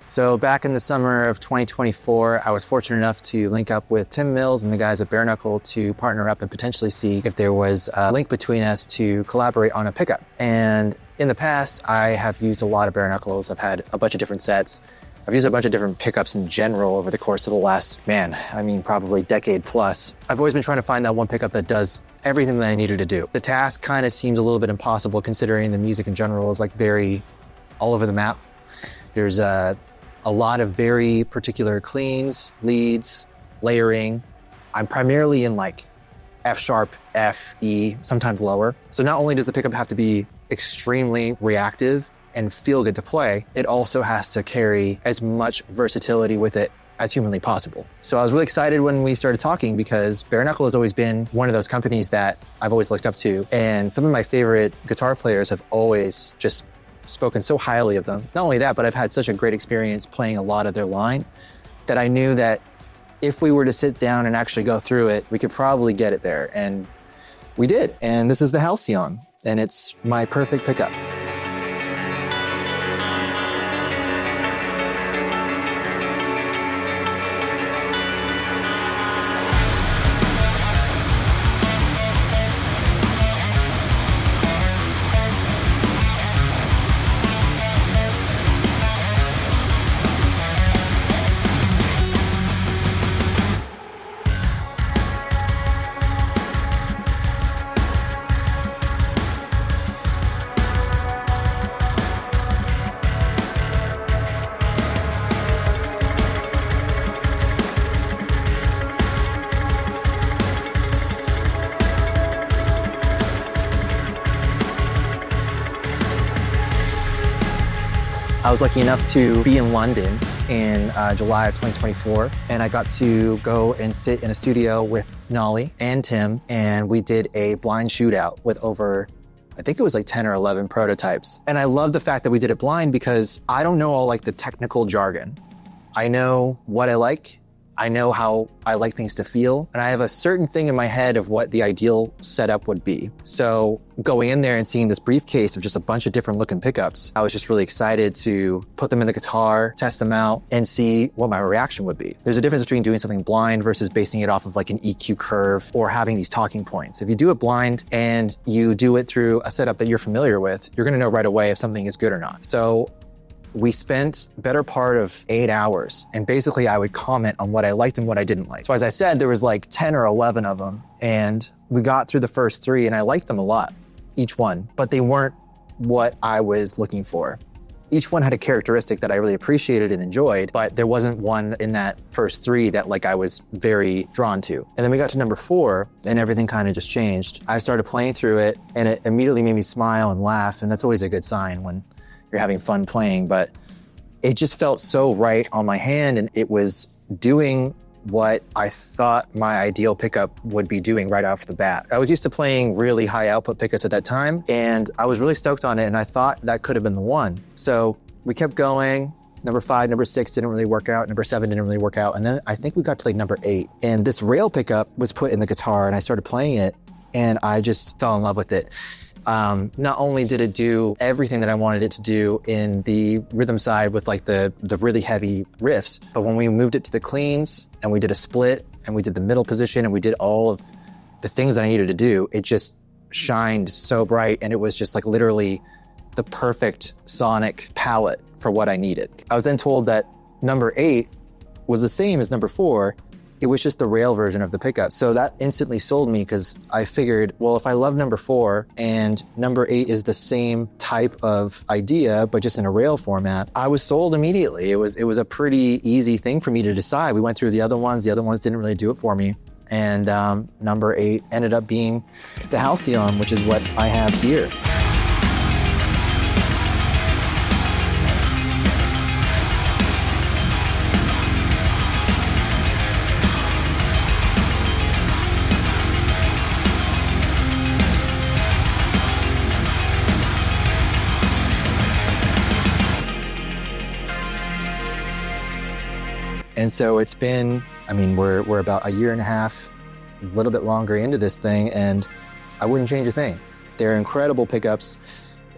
So back in the summer of 2024, I was fortunate enough to link up with Tim Mills and the guys at Bare Knuckle to partner up and potentially see if there was a link between us to collaborate on a pickup. And in the past, I have used a lot of Bare Knuckles. I've had a bunch of different sets. I've used a bunch of different pickups in general over the course of the last, probably decade plus. I've always been trying to find that one pickup that does everything that I needed to do. The task kind of seems a little bit impossible considering the music in general is like very all over the map. There's a lot of very particular cleans, leads, layering. I'm primarily in like F sharp, F, E, sometimes lower. So not only does the pickup have to be extremely reactive and feel good to play, it also has to carry as much versatility with it as humanly possible. So I was really excited when we started talking because Bare Knuckle has always been one of those companies that I've always looked up to. And some of my favorite guitar players have always just spoken so highly of them. Not only that, but I've had such a great experience playing a lot of their line that I knew that if we were to sit down and actually go through it, we could probably get it there. And we did. And this is the Halcyon, and it's my perfect pickup. I was lucky enough to be in London in July of 2024, and I got to go and sit in a studio with Nolly and Tim, and we did a blind shootout with over, I think it was like 10 or 11 prototypes. And I love the fact that we did it blind because I don't know all like the technical jargon. I know what I like. I know how I like things to feel, and I have a certain thing in my head of what the ideal setup would be. So going in there and seeing this briefcase of just a bunch of different looking pickups, I was just really excited to put them in the guitar, test them out, and see what my reaction would be. There's a difference between doing something blind versus basing it off of like an EQ curve or having these talking points. If you do it blind and you do it through a setup that you're familiar with, you're gonna know right away if something is good or not. So we spent better part of 8 hours, and basically I would comment on what I liked and what I didn't like. So as I said, there was like 10 or 11 of them, and we got through the first 3 and I liked them a lot, each one, but they weren't what I was looking for. Each one had a characteristic that I really appreciated and enjoyed, but there wasn't one in that first 3 that like I was very drawn to. And then we got to number 4 and everything kind of just changed. I started playing through it and it immediately made me smile and laugh, and that's always a good sign when you're having fun playing, but it just felt so right on my hand, and it was doing what I thought my ideal pickup would be doing right off the bat. I was used to playing really high output pickups at that time, and I was really stoked on it, and I thought that could have been the one. So we kept going. Number 5, number 6 didn't really work out. Number 7 didn't really work out. And then I think we got to like number 8, and this rail pickup was put in the guitar, and I started playing it, and I just fell in love with it. Not only did it do everything that I wanted it to do in the rhythm side with like the really heavy riffs, but when we moved it to the cleans and we did a split and we did the middle position and we did all of the things that I needed to do, it just shined so bright, and it was just like literally the perfect sonic palette for what I needed. I was then told that number 8 was the same as number 4. It was just the rail version of the pickup. So that instantly sold me because I figured, well, if I love number 4 and number 8 is the same type of idea, but just in a rail format, I was sold immediately. It was a pretty easy thing for me to decide. We went through the other ones. The other ones didn't really do it for me. And number 8 ended up being the Halcyon, which is what I have here. And so it's been, we're about 1.5 years, a little bit longer into this thing, and I wouldn't change a thing. They're incredible pickups.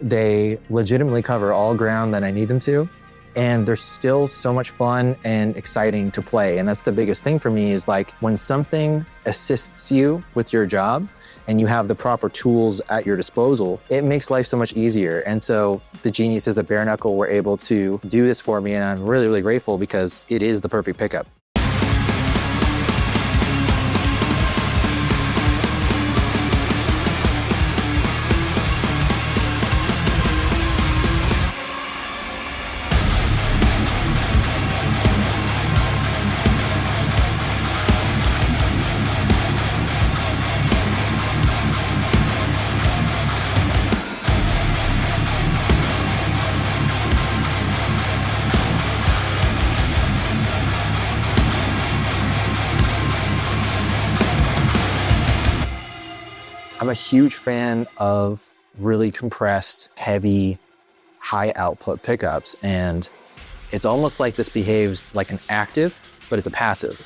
They legitimately cover all ground that I need them to. and they're still so much fun and exciting to play. And that's the biggest thing for me, is like when something assists you with your job and you have the proper tools at your disposal, it makes life so much easier. And so the geniuses at Bare Knuckle were able to do this for me, and I'm really, really grateful because it is the perfect pickup. I'm a huge fan of really compressed, heavy, high output pickups. And it's almost like this behaves like an active, but it's a passive.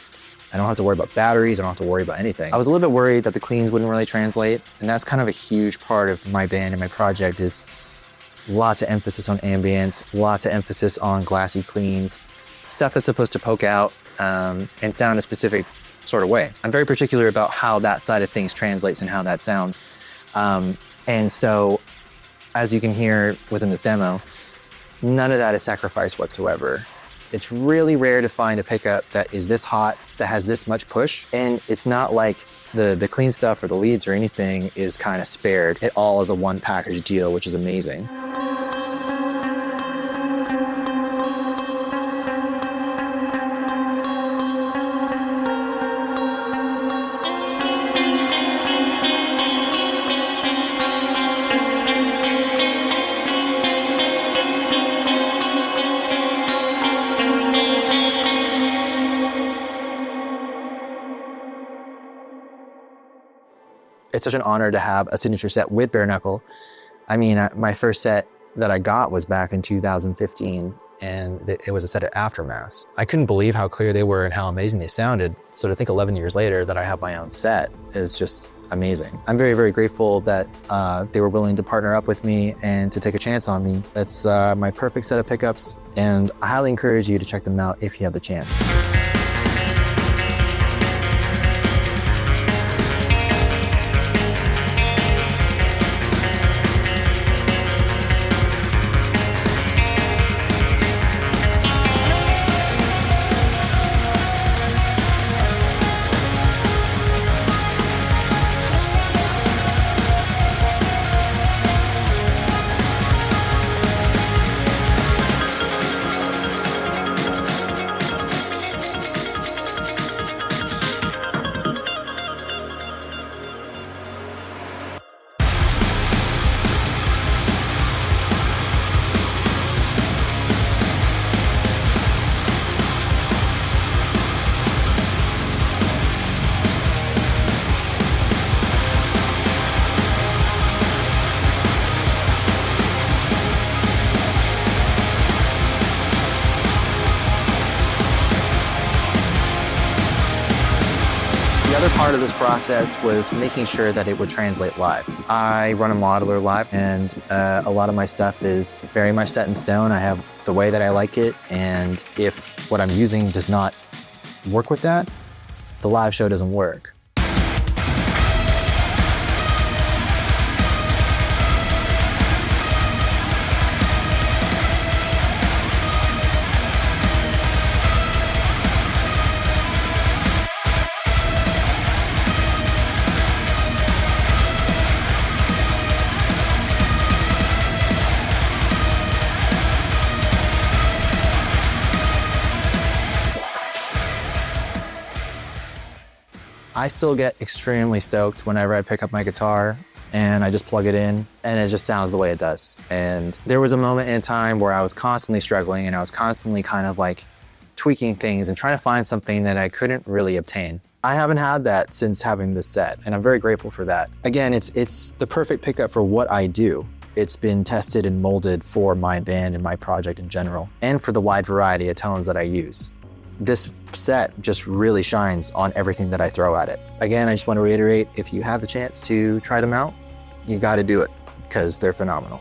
I don't have to worry about batteries. I don't have to worry about anything. I was a little bit worried that the cleans wouldn't really translate. And that's kind of a huge part of my band and my project, is lots of emphasis on ambience, lots of emphasis on glassy cleans, stuff that's supposed to poke out and sound a specific sort of way. I'm very particular about how that side of things translates and how that sounds. And so, as you can hear within this demo, none of that is sacrificed whatsoever. It's really rare to find a pickup that is this hot, that has this much push, and it's not like the clean stuff or the leads or anything is kind of spared. It all is a one package deal, which is amazing. It's such an honor to have a signature set with Bare Knuckle. I mean, my first set that I got was back in 2015, and it was a set at Aftermath. I couldn't believe how clear they were and how amazing they sounded. So to think 11 years later that I have my own set is just amazing. I'm very, very grateful that they were willing to partner up with me and to take a chance on me. That's my perfect set of pickups, and I highly encourage you to check them out if you have the chance. The other part of this process was making sure that it would translate live. I run a modeler live, and a lot of my stuff is very much set in stone. I have the way that I like it, and if what I'm using does not work with that, the live show doesn't work. I still get extremely stoked whenever I pick up my guitar and I just plug it in and it just sounds the way it does. And there was a moment in time where I was constantly struggling and I was constantly kind of like tweaking things and trying to find something that I couldn't really obtain. I haven't had that since having this set, and I'm very grateful for that. Again, it's the perfect pickup for what I do. It's been tested and molded for my band and my project in general, and for the wide variety of tones that I use. This set just really shines on everything that I throw at it. Again, I just want to reiterate, if you have the chance to try them out, you got to do it because they're phenomenal.